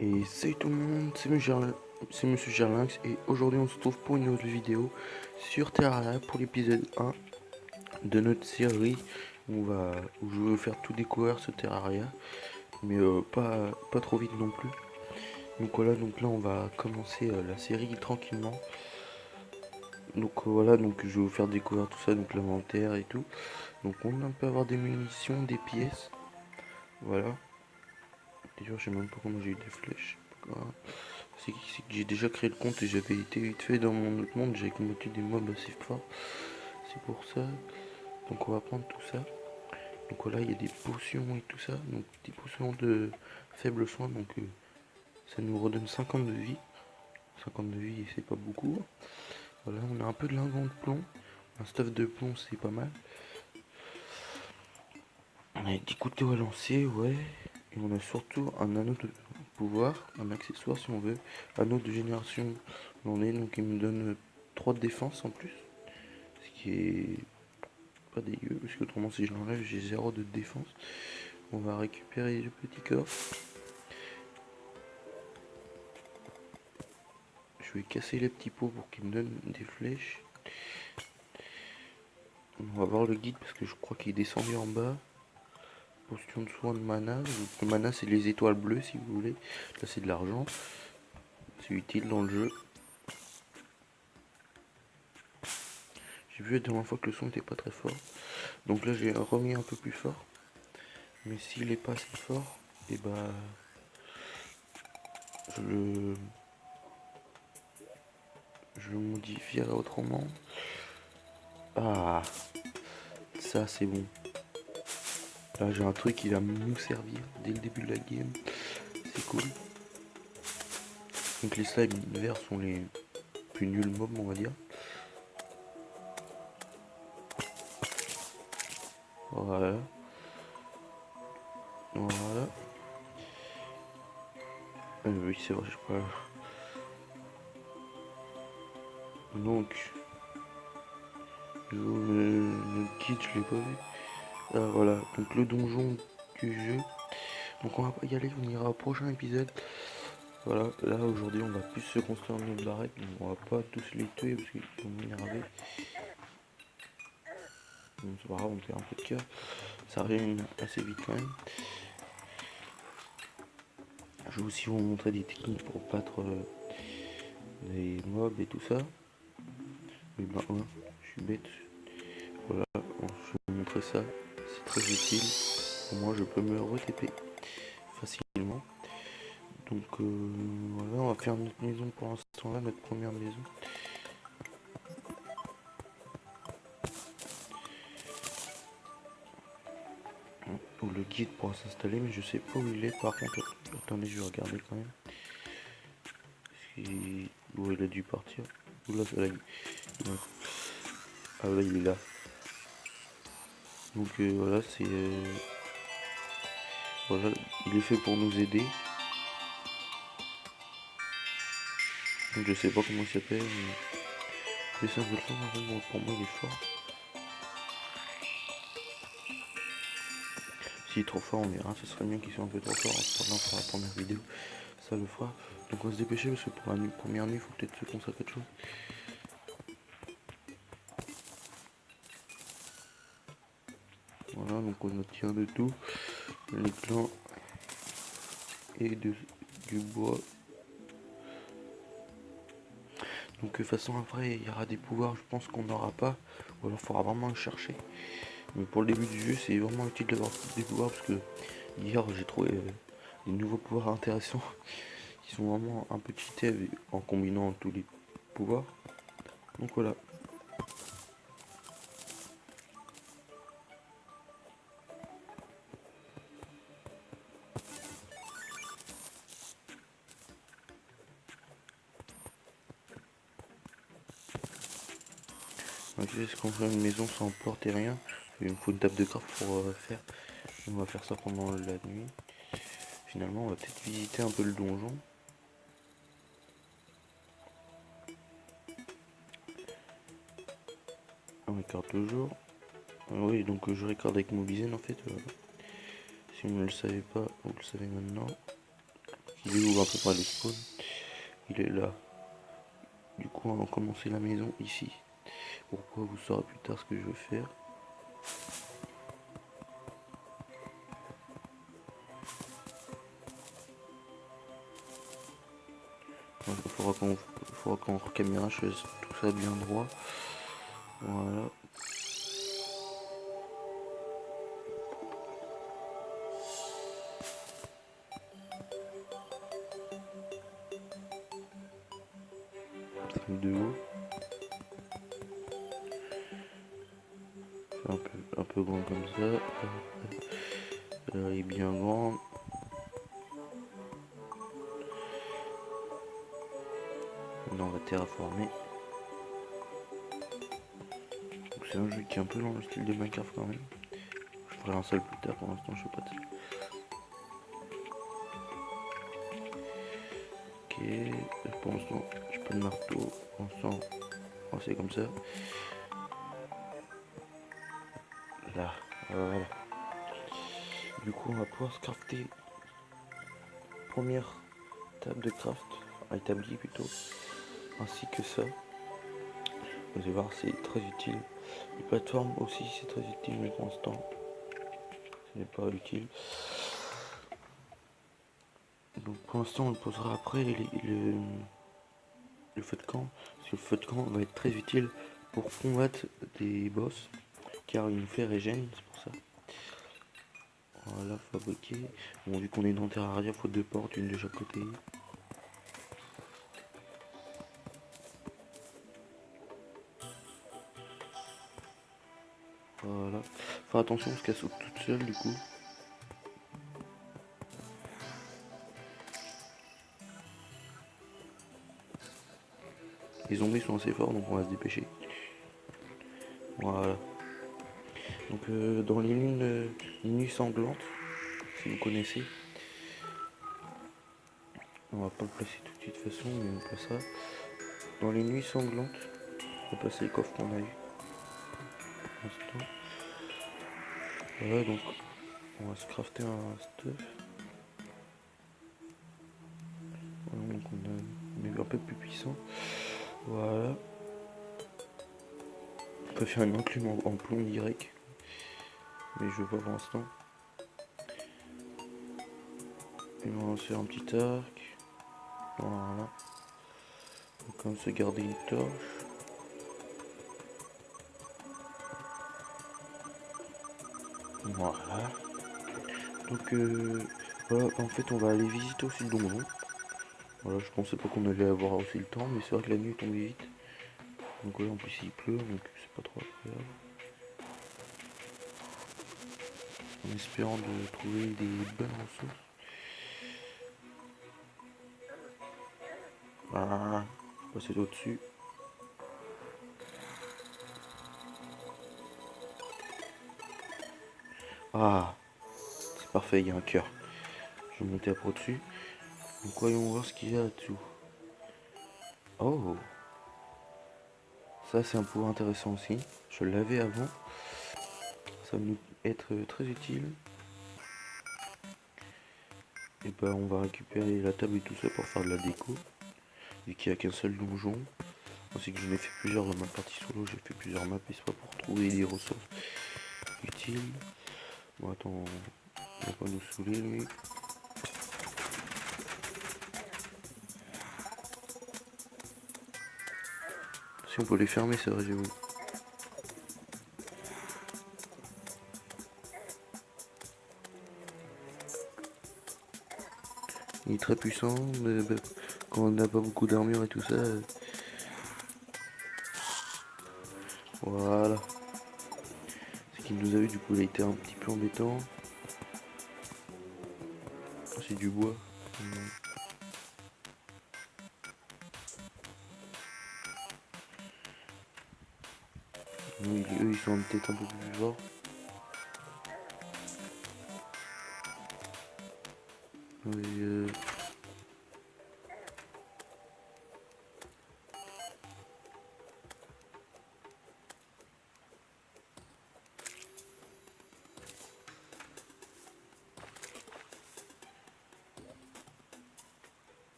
Et salut tout le monde, c'est Monsieur Gerlinx et aujourd'hui on se retrouve pour une nouvelle vidéo sur Terraria pour l'épisode 1 de notre série où je vais vous faire tout découvrir ce Terraria, mais pas trop vite non plus. Donc voilà, donc là on va commencer la série tranquillement. Donc voilà, donc je vais vous faire découvrir tout ça, donc l'inventaire et tout. Donc on peut avoir des munitions, des pièces, voilà. D'ailleurs je sais même pas comment j'ai eu des flèches. Voilà. C'est que j'ai déjà créé le compte et j'avais été vite fait dans mon autre monde, j'ai combattu des mobs assez forts. C'est pour ça. Donc on va prendre tout ça. Donc voilà, il y a des potions et tout ça. Donc des potions de faible soin. Donc ça nous redonne 50 de vie. 50 de vie, c'est pas beaucoup. Voilà, on a un peu de lingot de plomb. Un stuff de plomb, c'est pas mal. On a des couteaux à lancer, ouais. Et on a surtout un anneau de pouvoir, un accessoire si on veut. Anneau de génération, on est donc il me donne 3 de défense en plus. Ce qui est pas dégueu, parce que autrement si je l'enlève j'ai 0 de défense. On va récupérer le petit corps. Je vais casser les petits pots pour qu'il me donne des flèches. On va voir le guide parce que je crois qu'il est descendu en bas. Potion de soin de mana. Le mana c'est les étoiles bleues si vous voulez. Là c'est de l'argent. C'est utile dans le jeu. J'ai vu la dernière fois que le son n'était pas très fort. Donc là j'ai remis un peu plus fort. Mais s'il est pas assez fort, et bah je le, je le modifierai autrement. Ah, ça c'est bon. Là j'ai un truc qui va nous servir dès le début de la game. C'est cool. Donc les slimes verts sont les plus nuls mobs on va dire. Voilà. Voilà. Oui c'est vrai, je sais pas. Donc le guide je l'ai pas vu. Ah voilà. Donc le donjon du jeu. Donc on va pas y aller, on ira au prochain épisode. Voilà, là aujourd'hui on va plus se construire nos barrettes, donc on va pas tous les tuer parce qu'ils vont m'énerver. Donc c'est pas grave, on fait un peu de cœur. Ça arrive assez vite quand même. Je vais aussi vous montrer des techniques pour battre des mobs et tout ça. Mais ben ouais, je suis bête. Voilà, bon, je vais vous montrer ça. C'est très utile. Pour moi je peux me re-TP facilement. Donc voilà, on va faire notre maison pour l'instant là, notre première maison. Où le guide pourra s'installer, mais je sais pas où il est par contre. Attendez, je vais regarder quand même. Où il a dû partir. Oula, là, ah là, il est là. Donc voilà, c'est voilà, il est fait pour nous aider. Donc je sais pas comment il s'appelle, mais c'est un peu le temps, pour moi il est fort. S'il est trop fort, on verra. Ce serait bien qu'il soit un peu trop fort pour la première vidéo. Ça le fera. Donc on va se dépêcher parce que pour la première nuit, il faut peut-être se consacrer à quelque chose. Voilà, donc on obtient de tout. Les clans et du bois. Donc de toute façon après il y aura des pouvoirs je pense qu'on n'aura pas. Ou alors il faudra vraiment le chercher. Mais pour le début du jeu c'est vraiment utile d'avoir des pouvoirs parce que hier j'ai trouvé des nouveaux pouvoirs intéressants qui sont vraiment un peu cheatés en combinant tous les pouvoirs. Donc voilà. Ok, est-ce qu'on fait une maison sans porte et rien? Il me faut une table de craft pour faire. On va faire ça pendant la nuit. Finalement on va peut-être visiter un peu le donjon. On regarde toujours. Oui donc je regarde avec Mobizen en fait. Si vous ne le savez pas, vous le savez maintenant. Il est où à peu près le spawn? Il est là. Du coup, on va commencer la maison ici. Pourquoi vous saurez plus tard ce que je vais faire. Il faudra qu'en caméra je fasse tout ça bien droit. Voilà. De haut. Un peu grand comme ça. Là, il est bien grand. Maintenant on va terraformer. C'est un jeu qui est un peu dans le style de Minecraft quand même. Je ferai un seul plus tard, pour l'instant je sais pas de ça. Ok, pour l'instant j'ai pas de marteau. Pour l'instant, c'est comme ça. Là, voilà. Du coup on va pouvoir se crafter. Première table de craft, établie plutôt. Ainsi que ça. Vous allez voir, c'est très utile. Les plateformes aussi, c'est très utile, mais pour l'instant, ce n'est pas utile. Donc pour l'instant, on le posera après le feu de camp. Parce que le feu de camp va être très utile pour combattre des boss, car il nous fait régène, c'est pour ça. Voilà, fabriquer. Bon, vu qu'on est dans Terraria, il faut 2 portes, une de chaque côté. Voilà. Faire attention parce qu'elle saute toute seule du coup. Les zombies sont assez forts donc on va se dépêcher. Voilà. Donc dans les nuits sanglantes, si vous connaissez, on va pas le placer tout de suite de toute façon, mais on passera. Dans les nuits sanglantes, on va passer le coffre qu'on a eu. Voilà, donc on va se crafter un stuff. Voilà, donc on est un peu plus puissant. Voilà. On peut faire une enclume en plomb direct. Mais je veux pas pour l'instant. Et on va se faire un petit arc. Voilà. Donc on va se garder une torche. Voilà. Donc voilà, en fait on va aller visiter aussi le donjon. Voilà, je pensais pas qu'on allait avoir aussi le temps, mais c'est vrai que la nuit tombe vite. Donc ouais, en plus il pleut, donc c'est pas trop agréable. En espérant de trouver des bonnes ressources. Ah, passer au-dessus. Ah, c'est parfait, il y a un cœur. Je vais monter après au-dessus. Donc voyons voir ce qu'il y a là-dessous. Oh, ça c'est un pouvoir intéressant aussi. Je l'avais avant. Ça va nous être très utile. Et ben on va récupérer la table et tout ça pour faire de la déco. Vu qu'il n'y a qu'un seul donjon. Ainsi que j'en ai fait plusieurs dans ma partie solo, j'ai fait plusieurs maps et c'est pas pour trouver des ressources utiles. Bon attends, il va pas nous saouler lui. Si on peut les fermer, c'est vrai, j'ai vu. Il est très puissant, mais bah, quand on n'a pas beaucoup d'armure et tout ça. Voilà. Ce qu'il nous a eu, du coup, il a été un petit peu embêtant. C'est du bois. Eux, ils sont peut-être un peu plus forts. Oui,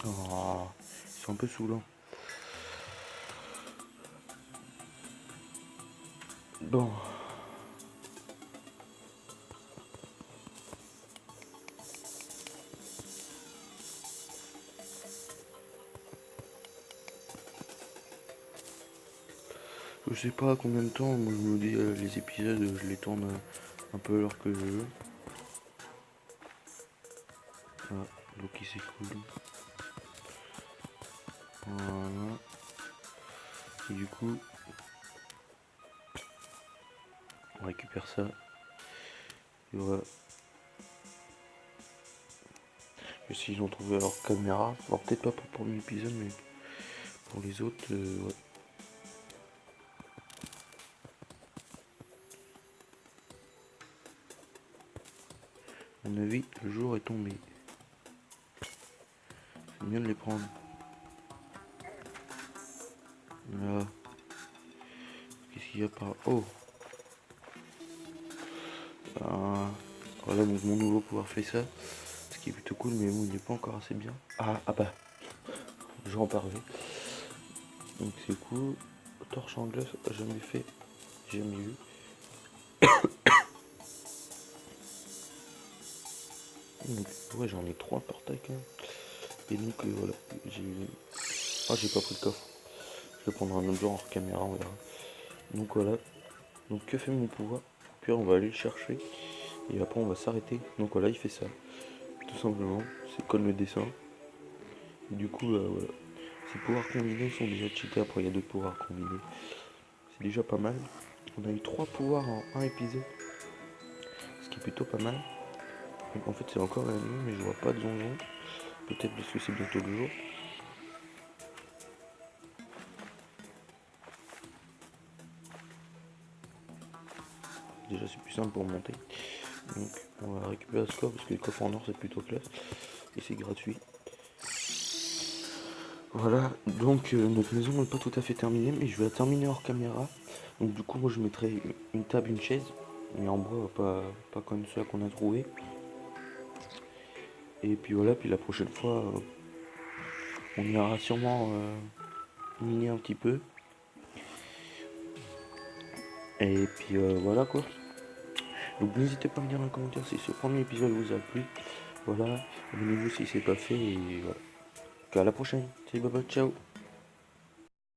Oh, ils sont un peu saoulants. Bon. Je sais pas combien de temps, moi je me dis les épisodes, je les tourne un peu à l'heure que je veux. Ah, l'eau qui s'écoule. Voilà. Et du coup, on récupère ça. Et voilà. Et s'ils ont trouvé leur caméra, alors peut-être pas pour le premier épisode, mais pour les autres, ouais. À mon avis, le jour est tombé. C'est bien de les prendre. Là. Qu'est-ce qu'il y a par... Oh, voilà, donc mon nouveau pouvoir fait ça. Ce qui est plutôt cool, mais bon, il n'est pas encore assez bien. Ah bah, j'en parlais. Donc c'est cool. Torche en glace, jamais fait, jamais vu. Donc, ouais, j'en ai 3 par tac. Hein. Et donc voilà, j'ai... Ah, j'ai pas pris le coffre. Je vais prendre un autre genre hors caméra, on verra. Donc voilà. Donc que fait mon pouvoir? Puis on va aller le chercher. Et après on va s'arrêter. Donc voilà, il fait ça. Tout simplement. C'est comme le dessin. Et du coup, voilà. Ces pouvoirs combinés sont déjà cheatés. Après, il y a d'autres pouvoirs combinés. C'est déjà pas mal. On a eu 3 pouvoirs en un épisode. Ce qui est plutôt pas mal. Donc en fait, c'est encore la nuit, mais je vois pas de donjon. Peut-être parce que c'est bientôt le jour. Déjà, c'est plus simple pour monter. Donc, on va récupérer ce coffre parce que les coffres en or, c'est plutôt classe. Et c'est gratuit. Voilà, donc notre maison n'est pas tout à fait terminée, mais je vais la terminer hors caméra. Donc du coup, moi je mettrai une table, une chaise, mais en bois, pas comme ceux qu'on a trouvé. Et puis voilà, puis la prochaine fois, on ira sûrement miner un petit peu. Et puis voilà quoi. Donc n'hésitez pas à me dire dans les commentaires si ce premier épisode vous a plu. Voilà, abonnez-vous si c'est pas fait et voilà. Donc à la prochaine. Salut, bye bye, ciao.